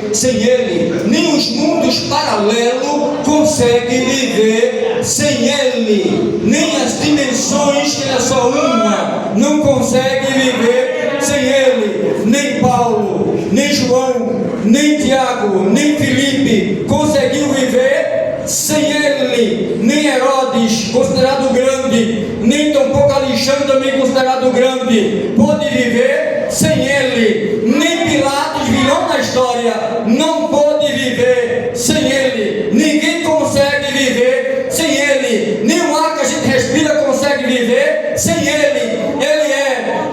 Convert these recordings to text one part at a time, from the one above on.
viver sem Ele. Nem os mundos paralelos conseguem viver sem Ele. Nem as dimensões, que é só uma, não conseguem viver sem Ele. Nem Paulo, nem João, nem Tiago, nem Filipe conseguiu viver sem Ele. Nem Herodes, considerado grande, nem tampouco Alexandre, também considerado grande, pôde viver sem Ele. Nem Pilatos, vilão da história, não pôde viver sem Ele. Ninguém consegue viver sem Ele. Nem o ar que a gente respira consegue viver sem Ele.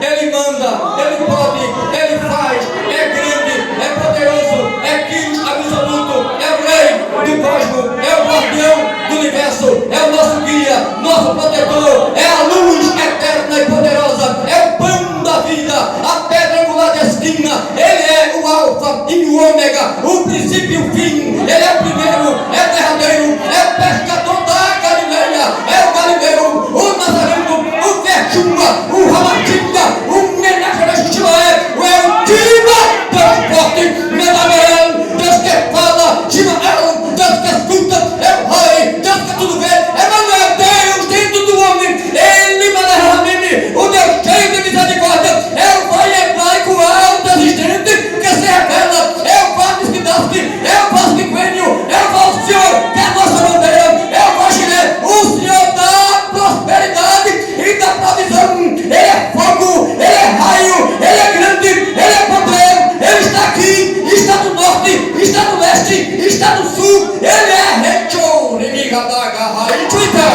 Ele manda, Ele pode, Ele faz, é grande, é poderoso, é Cristo absoluto, é o Rei do cosmos, é o guardião do universo, é o nosso guia, nosso protetor, é a luz eterna e poderosa, é o pão da vida, a pedra angular da esquina. Ele é o alfa e o ômega, o princípio e o fim. Ele é o primeiro, é o derradeiro, é o pescador da Galileia, é o Galileu, o Nazareno, o Verjuma, o Ramatinga, o Menachem, o Eltima, Deus forte, Medael, Deus que fala, Shimael, Deus que escuta, é o Rei, Deus que tudo vê, Emmanuel, Deus dentro do homem, Ele, Manahamini, o Deus cheio de misericórdia, é o Pai hebraico autoexistente que se revela, é o Pai Esquidaste, é o Pai Esquênio, é o Senhor, que é a nossa bandeira, é o Vagilé, o Senhor da prosperidade e da provisão. Ele é fogo, Ele é raio, Ele é grande, Ele é poder, Ele está aqui, está no norte, está no leste, está no sul, Ele é Recho, inimiga da garra e Twitter.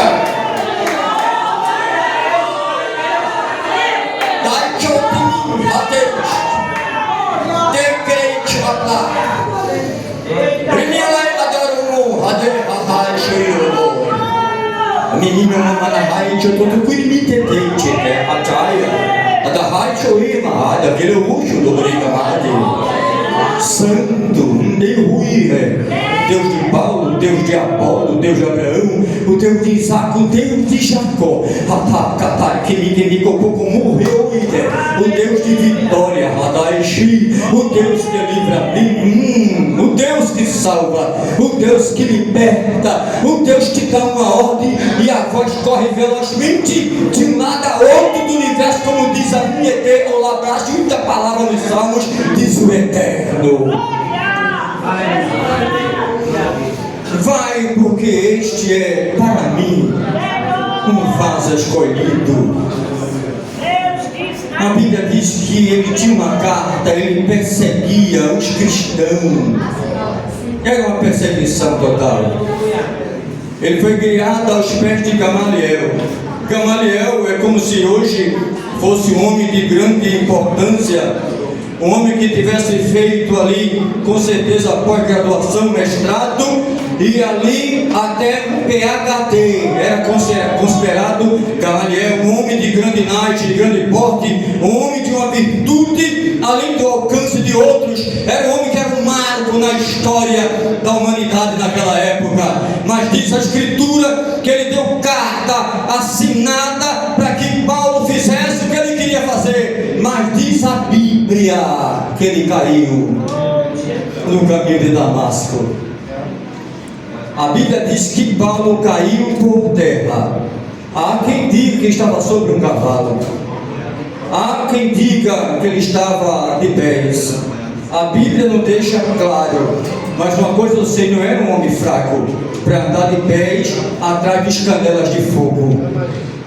Dai-te opinião a Deus, decrete a lá. Primeira adoro, adoro, cheiro. Menino, manahai, eu tô com limitante, né? A caia, a da raio, irmã, a daquele luxo do brigamado. Santo, Deus ruim, Deus de Paulo, Deus de Apolo, Deus de Abraão, o Deus de Isaac, o Deus de Jacó, que me como morreu, o Deus de vitória, o Deus que livra, o Deus que salva, o Deus que liberta, o Deus que dá uma ordem e a voz corre velozmente de um lado a outro do universo, como diz a minha eterna, lá atrás, muita palavra nos Salmos, diz o Eterno. Vai, porque este é para mim um vaso escolhido. A Bíblia diz que ele tinha uma carta, ele perseguia os cristãos. Era uma perseguição total. Ele foi criado aos pés de Gamaliel. Gamaliel é como se hoje fosse um homem de grande importância, um homem que tivesse feito ali, com certeza, pós-graduação, mestrado, e ali até PhD. Era considerado Gamaliel um homem de grande naipe, de grande porte, um homem de uma virtude além do alcance de outros. Era um homem que era um marco na história da humanidade naquela época. Mas diz a Escritura que ele deu carta assinada para que Paulo fizesse o que ele queria fazer. Mas diz a Bíblia que ele caiu no caminho de Damasco. A Bíblia diz que Paulo caiu por terra. Há quem diga que estava sobre um cavalo, há quem diga que ele estava de pés. A Bíblia não deixa claro, mas uma coisa eu sei, não era um homem fraco para andar de pés atrás de escanelas de fogo,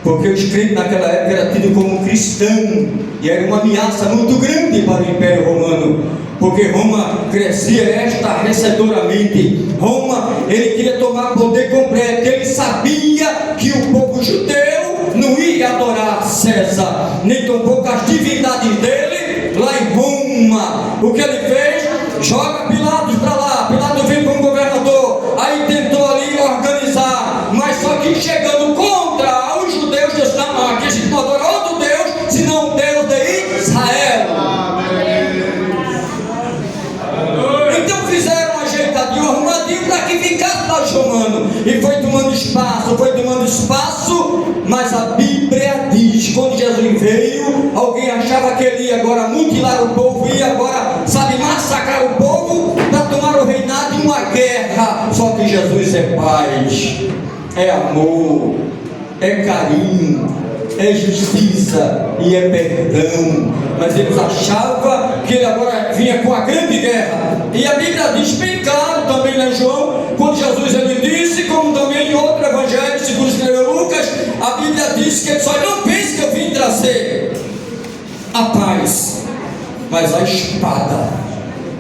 porque os crentes naquela época eram tidos como cristão e era uma ameaça muito grande para o Império Romano, porque Roma crescia estarrecedoramente. Roma, ele queria tomar poder completo. Ele sabia que o povo judeu não ia adorar César, nem tampouco as divindades dele lá em Roma. O que ele fez? Joga Pilatos para lá. Pilatos veio como governador, aí tentou ali organizar, mas só que chegando contra os judeus, Deus não, aqui a gente não adora outro Deus, senão o Deus de Israel. Então fizeram um ajeitadinho, arrumadinho para que ficasse lá os romanos, e foi tomando espaço, mas a Bíblia diz, quando Jesus veio, alguém achava que ele ia agora mutilar o povo, ia agora, sabe, massacrar o povo, para numa guerra. Só que Jesus é paz, é amor, é carinho, é justiça e é perdão. Mas eles achavam que ele agora vinha com a grande guerra. E a Bíblia diz bem claro também, né, João, quando Jesus ele disse, como também em outro evangelho, segundo escreveu Lucas, a Bíblia diz que ele só não pensa que eu vim trazer a paz, mas a espada.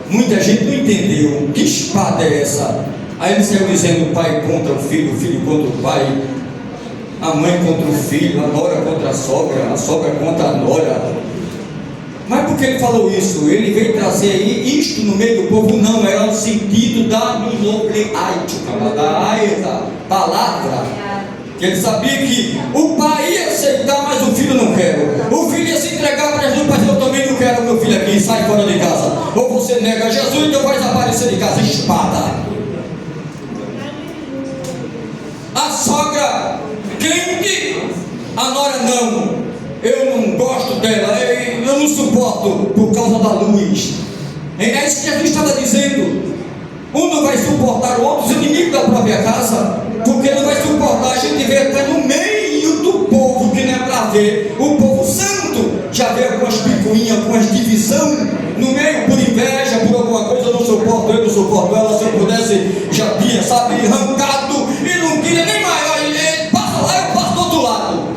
Muita gente não entendeu que espada é essa. Aí eles saiu dizendo: o pai contra o filho contra o pai, a mãe contra o filho, a nora contra a sogra contra a nora. Mas por que ele falou isso? Ele veio trazer aí isto no meio do povo? Não, era o sentido da palavra. Ele sabia que o pai ia aceitar, mas o filho não quer. O filho ia se entregar para Jesus, mas eu também não quero meu filho aqui, sai fora de casa. Ou você nega Jesus, então vai desaparecer de casa. Espada. A sogra crente, a nora não. Eu não gosto dela, eu não suporto por causa da luz. É isso que Jesus estava dizendo. Um não vai suportar o outro, os inimigos da própria casa, porque não vai suportar. A gente vê até no meio do povo, que não é para ver, o povo santo já vê algumas picuinhas, algumas divisões no meio, por inveja, por alguma coisa. Eu não suporto ele, não suporto ela. Se eu pudesse, já tinha, sabe, arrancado e não queria nem maior. Ele passa lá, eu passo do outro lado.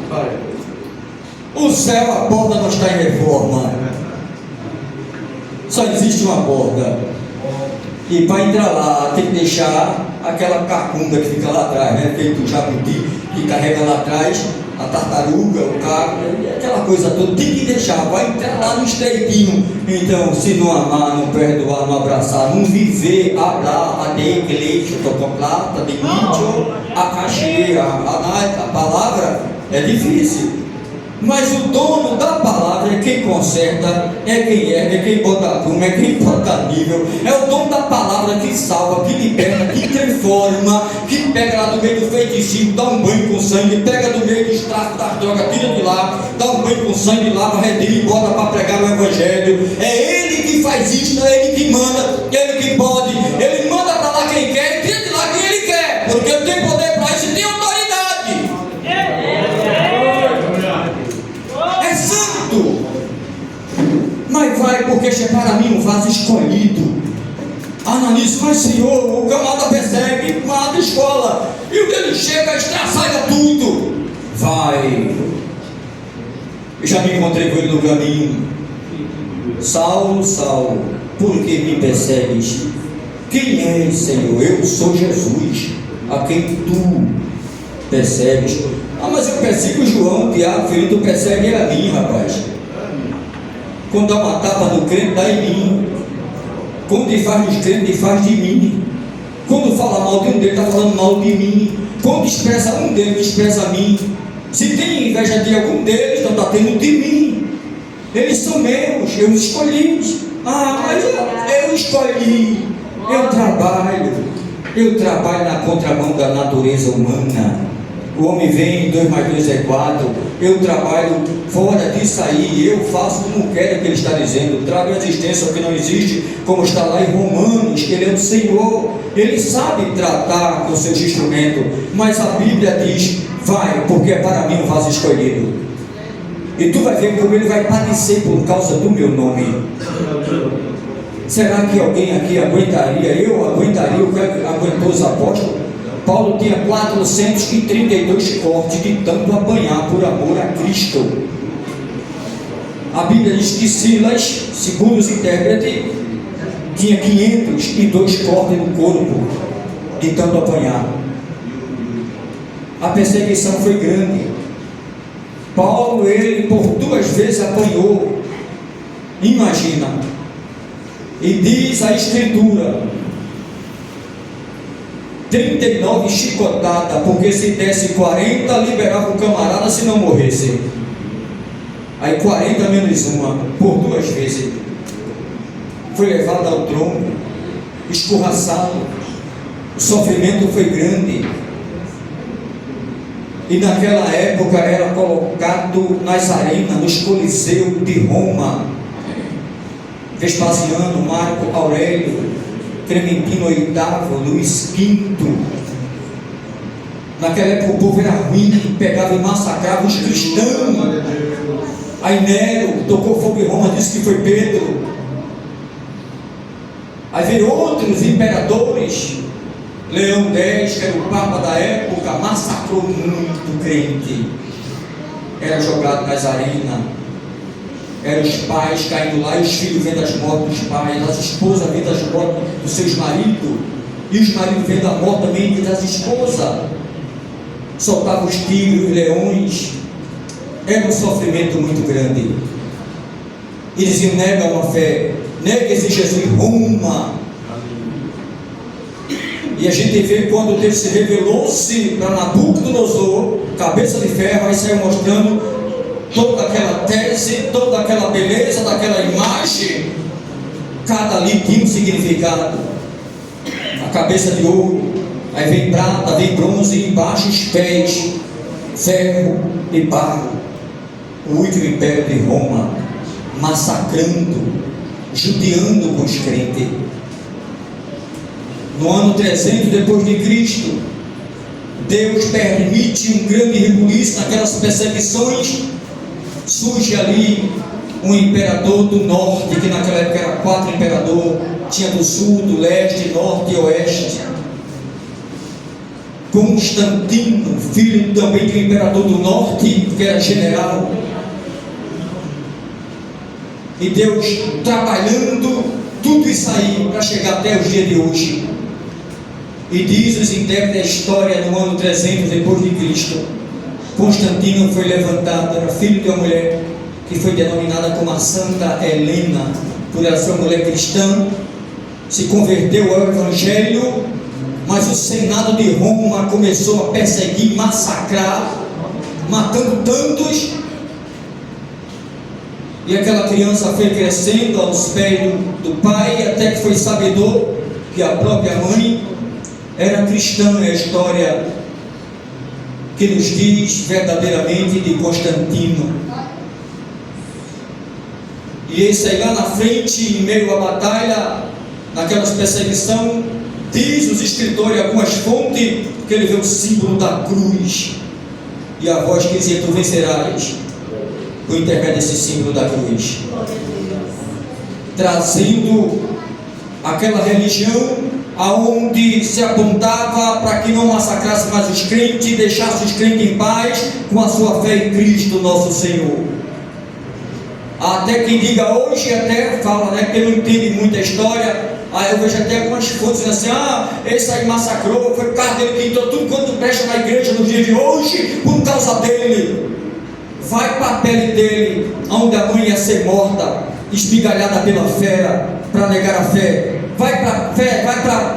O céu, a porta não está em reforma, só existe uma porta, e para entrar lá tem que deixar aquela cacunda que fica lá atrás, né? Feito o jabuti que carrega lá atrás, a tartaruga, o caco, aquela coisa toda, tem que deixar, vai entrar lá no estreitinho. Então, se não amar, não perdoar, não abraçar, não viver, hablar, de igreja, tocoplata, de mídio, a caixeira, a palavra é difícil. Mas o dono da palavra é quem conserta, é quem bota a pluma, é quem bota nível. É o dono da palavra que salva, que liberta, que transforma, que pega lá do meio do feitiço, dá um banho com sangue, pega do meio dos trafos das drogas, tira de lá, dá um banho com sangue, lava, redime e bota para pregar o evangelho. É ele que faz isso, é ele que manda, ele que pode, ele manda para lá quem quer e tira de lá quem ele quer, porque ele tem poder para isso e tem autoridade. Mas vai, porque é para mim um vaso escolhido. Ananias, mas Senhor, o camarada persegue, mata a escola, e o dele chega, estraçalha tudo. Vai. Eu já me encontrei com ele no caminho. Saulo, Saulo, por que me persegues? Quem és, Senhor? Eu sou Jesus, a quem tu persegues. Ah, mas eu persigo o João, Tiago, filho, tu persegue a mim, rapaz. Quando dá uma tapa no crente, dá em mim. Quando faz nos crentes, faz de mim. Quando fala mal de um deles, está falando mal de mim. Quando expressa um deles, expressa a mim. Se tem inveja de algum deles, então está tendo de mim. Eles são meus, eu os escolhi. Ah, mas eu escolhi. Eu trabalho na contramão da natureza humana. O homem vem, 2 mais 2 é 4. Eu trabalho fora disso aí. Eu faço como quero, que ele está dizendo. Trago a existência o que não existe, como está lá em Romanos, que ele é o Senhor. Ele sabe tratar com seus instrumentos. Mas a Bíblia diz: vai, porque é para mim um vaso escolhido. E tu vai ver como ele vai padecer por causa do meu nome. Será que alguém aqui aguentaria? Eu aguentaria o que aguentou os apóstolos? Paulo tinha 432 cortes de tanto apanhar por amor a Cristo. A Bíblia diz que Silas, segundo os intérpretes, tinha 502 cortes no corpo de tanto apanhar. A perseguição foi grande. Paulo, ele por 2 vezes apanhou. Imagina. E diz a Escritura: 39 chicotadas, porque se desse 40, liberava o camarada se não morresse. Aí 40 menos uma, por 2 vezes. Foi levado ao trono, escorraçado. O sofrimento foi grande. E naquela época era colocado nas arenas, nos coliseus de Roma. Vespasiano, Marco Aurélio, Clementino VIII, Luís V. Naquela época o povo era ruim, pegava e massacrava os cristãos. Aí Nero tocou fogo em Roma, disse que foi Pedro. Aí veio outros imperadores. Leão X, que era o papa da época, massacrou muito crente. Era jogado nas arenas. Eram os pais caindo lá, e os filhos vendo as mortes dos pais, as esposas vendo as mortes dos seus maridos, e os maridos vendo a morte também das esposas. Soltavam os tigres, os leões. Era um sofrimento muito grande. E diziam: nega uma fé, nega esse Jesus em Roma. E a gente vê quando Deus se revelou-se para Nabucodonosor, cabeça de ferro, aí saiu mostrando toda aquela tese, toda aquela beleza daquela imagem. Cada ali tinha um significado. A cabeça de ouro, aí vem prata, vem bronze, e embaixo os pés, ferro e barro. O último império de Roma, massacrando, judiando com os crentes. No ano 300 depois de Cristo, Deus permite um grande rebuliço naquelas perseguições. Surge ali um imperador do norte, que naquela época era 4 imperadores, tinha do sul, do leste, norte e oeste. Constantino, filho também do imperador do norte, que era general. E Deus trabalhando tudo isso aí para chegar até os dias de hoje. E diz os intérpretes da história, no ano 300 depois de Cristo, Constantino foi levantado, era filho de uma mulher que foi denominada como a Santa Helena, por ela ser uma mulher cristã, se converteu ao Evangelho, mas o Senado de Roma começou a perseguir, massacrar, matando tantos, e aquela criança foi crescendo aos pés do pai, até que foi sabedor que a própria mãe era cristã. É a história que nos diz verdadeiramente de Constantino. E esse aí lá na frente, em meio à batalha, naquelas perseguições, diz os escritores, algumas fontes, que ele vê o símbolo da cruz, e a voz que dizia: tu vencerás, por intermédio desse símbolo da cruz, trazendo aquela religião aonde se apontava para que não massacrasse mais os crentes, deixasse os crentes em paz com a sua fé em Cristo nosso Senhor. Até quem diga hoje, até fala, né, porque não entende muita história. Aí eu vejo até algumas fontes assim: esse aí massacrou, foi por causa dele que entrou tudo quanto presta na igreja nos dias de hoje, por causa dele. Vai para a pele dele, onde a mãe ia ser morta, esmigalhada pela fera, para negar a fé. Vai para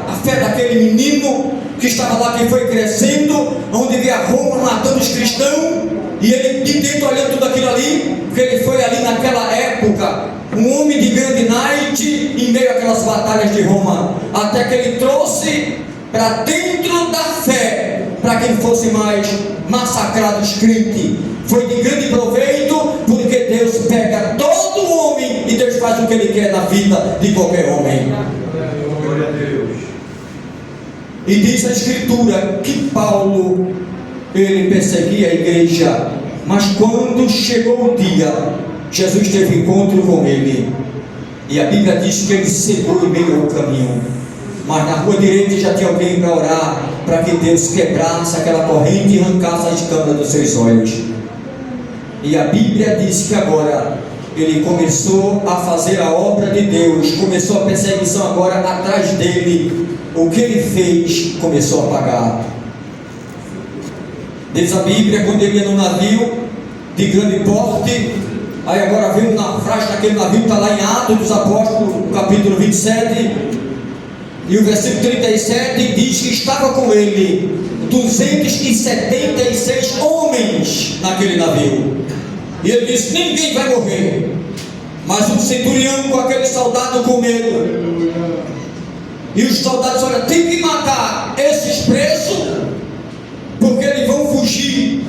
a fé daquele menino que estava lá, que foi crescendo, onde via Roma matando os cristãos, e ele de dentro olhando tudo aquilo ali, porque ele foi ali naquela época um homem de grande night em meio àquelas batalhas de Roma, até que ele trouxe para dentro da fé, para que não fosse mais massacrado os crentes. Foi de grande proveito, porque Deus pega todo homem e Deus faz o que Ele quer na vida de qualquer homem. Glória a Deus. E diz a Escritura que Paulo, ele perseguia a igreja, mas quando chegou o dia, Jesus teve encontro com ele, e a Bíblia diz que ele cegou em meio ao caminho, mas na rua direita já tinha alguém para orar, para que Deus quebrasse aquela corrente e arrancasse as escamas dos seus olhos. E a Bíblia diz que agora ele começou a fazer a obra de Deus, começou a perseguição agora atrás dele. O que ele fez começou a pagar. Diz a Bíblia, quando ele ia no navio de grande porte, aí agora vem um naufrágio daquele navio, está lá em Atos dos Apóstolos, capítulo 27, e o versículo 37 diz que estava com ele 276 homens naquele navio. E ele disse: ninguém vai morrer. Mas o centurião, com aquele soldado com medo, e os soldados: olha, tem que matar esses presos, porque eles vão fugir.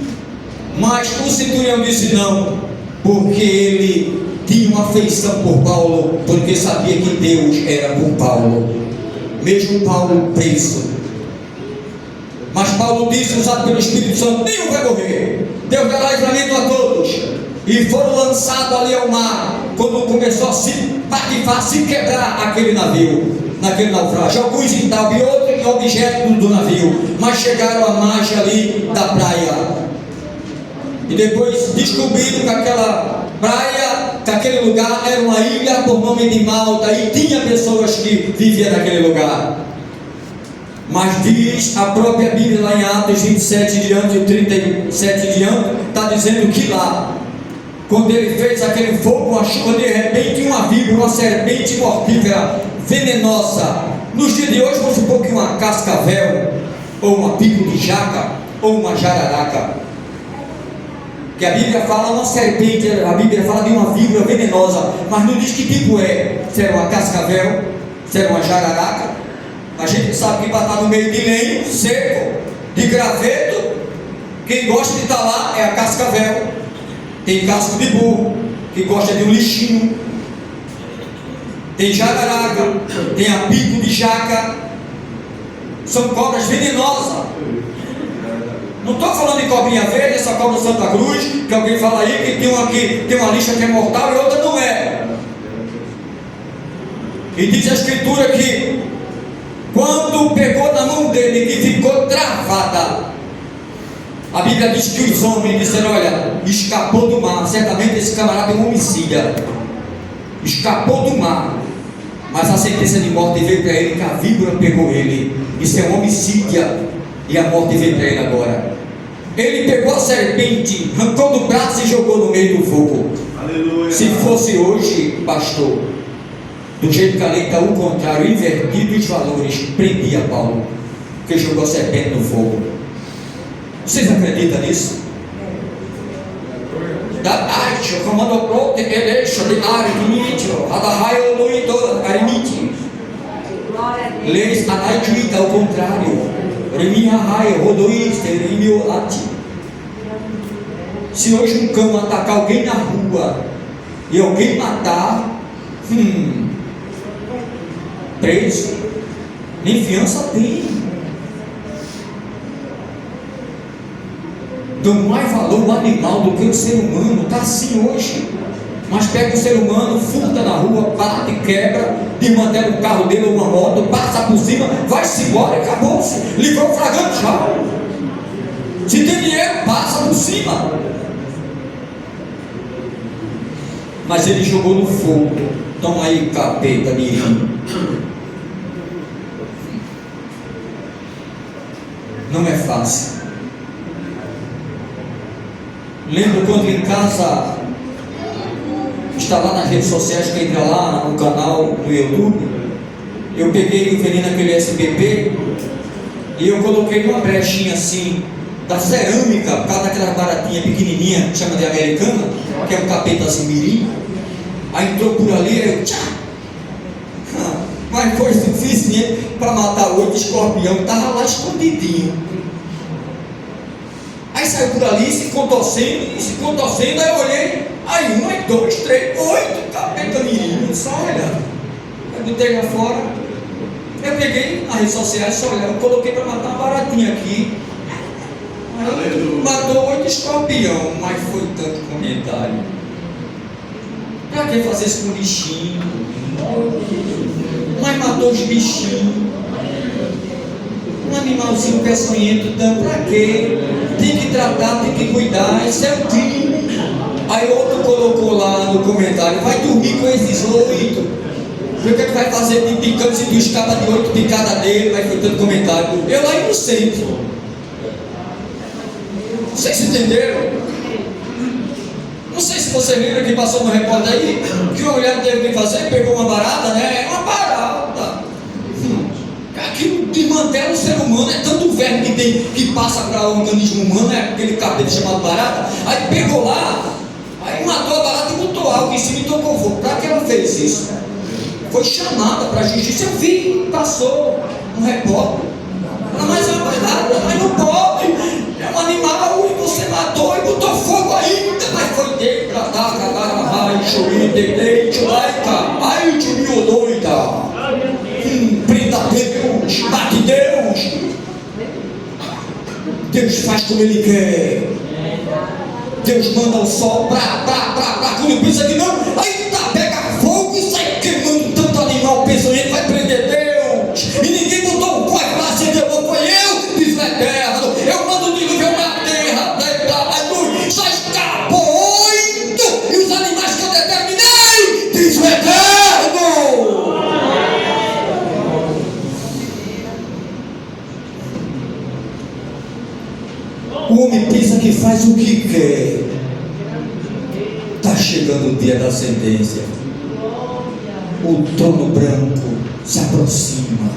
Mas o centurião disse: não, porque ele tinha uma afeição por Paulo, porque sabia que Deus era por Paulo. mesmo Paulo preso. Mas Paulo disse, usado pelo Espírito Santo: nenhum vai morrer, Deus dará livramento a todos. E foram lançados ali ao mar, quando começou a se patifar, se quebrar aquele navio, naquele naufrágio. Alguns estavam e outros em objeto do navio, mas chegaram à margem ali da praia. E depois descobriram que aquela praia, que aquele lugar era uma ilha por nome de Malta, e tinha pessoas que viviam naquele lugar. Mas diz a própria Bíblia lá em Atos 27 diante, 37 diante, está dizendo que lá, quando ele fez aquele fogo, quando de repente uma víbora, uma serpente mortífera, venenosa. Nos dias de hoje, vamos supor que uma cascavel, ou uma pico de jaca, ou uma jararaca, que a Bíblia fala uma serpente, a Bíblia fala de uma víbora venenosa, mas não diz que tipo é, se era uma cascavel, se era uma jararaca. A gente sabe que para estar no meio de lenho, seco, de graveto, quem gosta de estar lá é a cascavel. Tem casco de burro, que gosta de um lixinho. Tem jararaca, tem a pico de jaca. São cobras venenosas. Não estou falando de cobrinha verde, essa cobra Santa Cruz, que alguém fala aí que tem uma lixa que é mortal e outra não é. E diz a Escritura que quando pegou na mão dele, que ficou travada, a Bíblia diz que os homens disseram: olha, escapou do mar. Certamente esse camarada é um homicida, escapou do mar, mas a sentença de morte veio para ele, que a víbora pegou ele. Isso é um homicídio, e a morte veio para ele agora. Ele pegou a serpente, arrancou do braço e jogou no meio do fogo. Aleluia. Se fosse hoje, pastor, do jeito que a lei está o contrário, invertido os valores, prendia Paulo, que jogou a serpente no fogo. Vocês acreditam nisso? Da arte, comando pro deixa de arimítio, a da raio luito, arimítio. Leis anaituita ao contrário. Reminha raio, rodoísta, remiolate. Se hoje um cão atacar alguém na rua e alguém matar, preso, nem fiança tem. Dão mais valor ao animal do que o ser humano. Está assim hoje. Mas pega o ser humano, furta na rua, bate, quebra, desmantela o carro dele ou uma moto, passa por cima, vai-se embora e acabou-se. Livrou o flagrante já. Se tem dinheiro, passa por cima. Mas ele jogou no fogo. Toma aí, capeta, mirim. Não é fácil. Lembro quando em casa, está lá nas redes sociais, que entra lá no canal do YouTube, eu peguei o veneno naquele SBP e eu coloquei numa brechinha assim da cerâmica, por causa daquelas baratinhas pequenininha, que chama de americana, que é um capetazinho mirim. Aí entrou por ali, eu mas foi suficiente para matar 8 escorpião que estava lá escondidinho. Aí saiu por ali, se contorcendo, aí eu olhei, aí 1, aí 2, 3, 8 capeta mirim, só olhando. Eu botei lá fora, eu peguei nas redes sociais, só olhando, coloquei para matar uma baratinha aqui. Aí matou 8 escorpião, mas foi tanto comentário. Para que fazer isso com bichinho? Mas matou os bichinhos. Um animalzinho peçonhento, então para quê? Tem que tratar, tem que cuidar, isso é um crime. Aí outro colocou lá no comentário: vai dormir com esses 8. O que é que vai fazer de picante se tu escapa de 8 picadas dele? Vai tanto comentário. Eu lá inocente. Vocês entenderam? Não sei se você lembra que passou no repórter aí, que uma mulher teve que fazer, pegou uma barata, né? Uma barata. Aquilo desmantela o ser humano, é tanto verme que passa para o organismo humano, é aquele cabelo chamado barata. Aí pegou lá, aí matou a barata e botou algo em cima e tocou fogo. Para que ela fez isso? Foi chamada para a justiça. Eu vi, passou um repórter. Mas é uma barata, mas não pode. É um animal e você matou e botou fogo aí. Mas foi dele para dar, cagar, chorite, leite, laica, ai, te me doida. Prenda, Deus faz como Ele quer. Deus manda o sol quando pensa que não, aí tá, pega fogo e sai queimando tanto animal, peçonhento, vai prender Deus. E ninguém botou o fogo lá, acendeu, não foi eu, diz o Eterno. Eu mando o dilúvio na terra, só escapou 8 e os animais que eu determinei, diz o Eterno. O homem pensa que faz o que quer. Está chegando o dia da sentença. O trono branco se aproxima.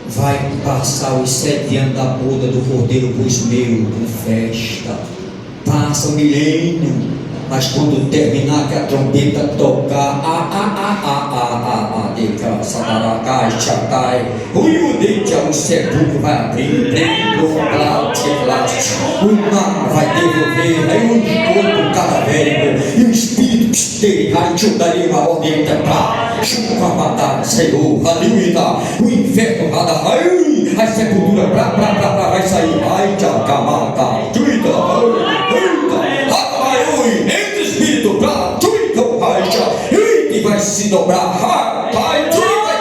Vai passar os 7 anos da boda do Cordeiro dos meus, com festa. Passa o milênio. Mas quando terminar que a trompeta tocar, o sepulcro vai abrir, o mar vai devolver, aí um corpo cadavérico, e o espírito que vai chudaria uma ordem templar, chuva matar, Senhor, aleluia, o inferno vai dar, a sepultura vai sair, ai, tchacamaca, entre o espírito pra tudo racha e vai se dobrar, vai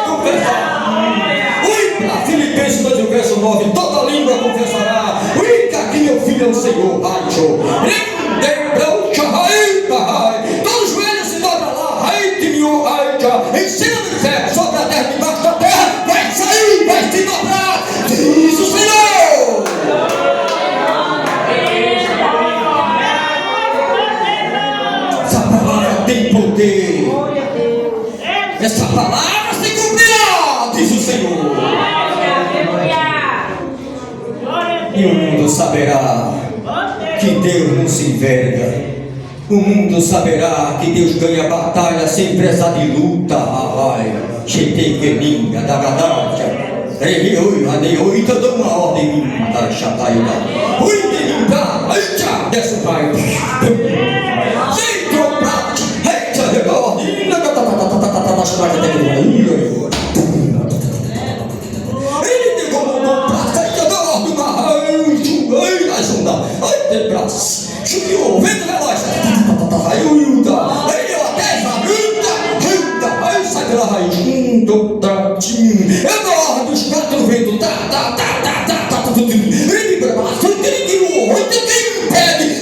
confessar. Para Filipenses 2, o verso 9, toda língua confessará que aqui meu filho é o Senhor. Todo joelho se dobra lá, em cima do céu, sobre a terra, debaixo da terra, vai sair, vai se dobrar, diz o Senhor. Tem poder. Essa palavra se cumprirá, diz o Senhor. E o mundo saberá que Deus não se enverga. O mundo saberá que Deus ganha batalha sem precisar de luta. Então dá uma ordem. Desce o pai.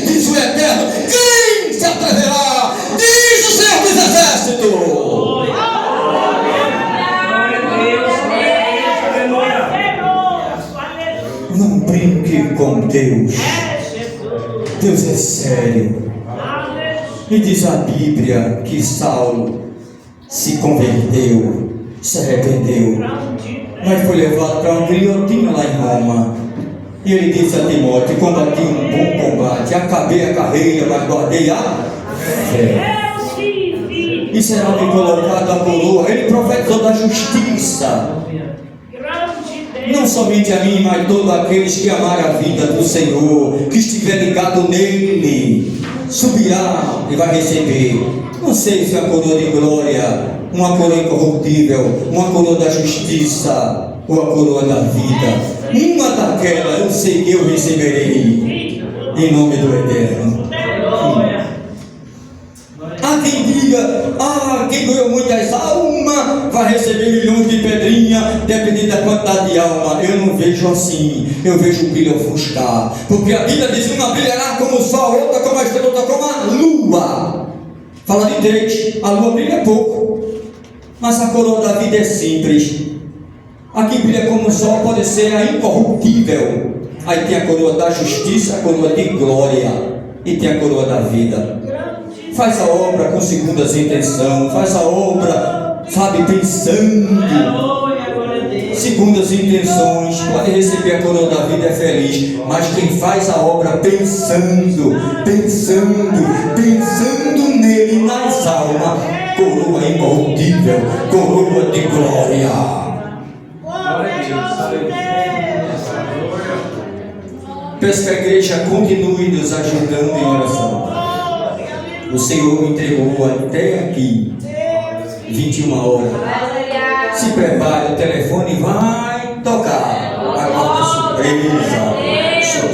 Diz o Eterno, quem se atreverá? Diz o Senhor dos Exércitos. Não brinque com Deus. Deus é sério. E diz a Bíblia que Saulo se converteu, se arrependeu, mas foi levado para uma guilhotina lá em Roma. E ele disse a Timóteo: combati um bom combate, acabei a carreira, mas guardei a fé. E será-me colocado a coroa. Ele profetizou da justiça, não somente a mim, mas todos aqueles que amarem a vida do Senhor, que estiver ligado nele, subirá e vai receber, não sei se é uma coroa de glória, uma coroa incorruptível, uma coroa da justiça, ou a coroa da vida. Uma daquela eu sei que eu receberei, em nome do Eterno. Há quem diga: quem ganhou muitas almas vai receber milhões de pedrinha, dependendo da quantidade de alma. Eu não vejo assim, eu vejo o brilho ofuscar, porque a Bíblia diz: uma brilhará como o sol, outra como a estrela, outra como a lua. Fala de 3, a lua brilha pouco, mas a coroa da vida é simples. A que brilha como o sol pode ser a incorruptível. Aí tem a coroa da justiça, a coroa de glória, e tem a coroa da vida. Faz a obra com segundas intenções, faz a obra, sabe, pensando. Segundas intenções, pode receber a coroa da vida, é feliz. Mas quem faz a obra pensando nele, nas almas, coroa incorruptível, coroa de glória. Peço que a igreja continue nos ajudando em oração. O Senhor me entregou até aqui, 21 horas. Se prepare, o telefone vai tocar. Agora surpresa.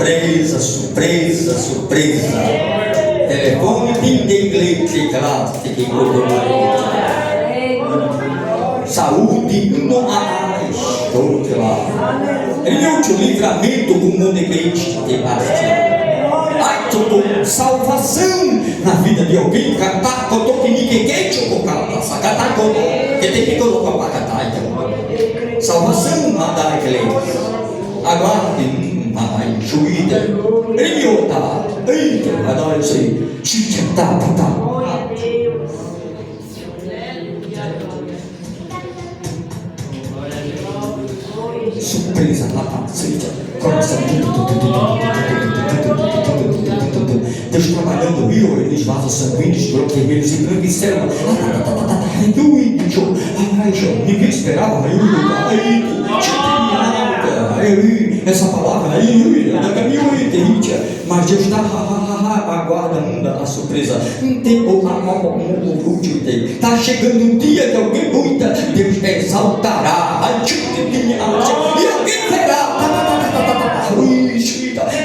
Surpresa, surpresa, surpresa. Telefone pinguei claro, fiquei saúde no mais, estou lá. Inútil livramento com o mundo igreja de Bastia. Ai, tô salvação na vida de alguém. Catar, cotou que ninguém quer te colocar. Catar, cotou que tem que colocar para catar. Salvação na da igreja. Aguarde, ai, juída. Eliota, eita, agora eu sei. Chicha, tá. Surpresa lá para frente, coração Deus trabalhando, viu? Eles vasos sanguíneos, vermelhos e brancos, céu. Ninguém esperava, essa palavra aí, mas Deus está aguardando a surpresa. Está chegando um dia que alguém muita, Deus exaltará. E alguém verá,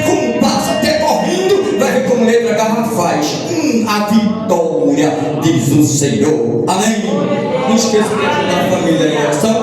como passa até correndo, vai ver como letra garrafais. A vitória, diz o Senhor. Amém. Não esqueça de ajudar a família em oração.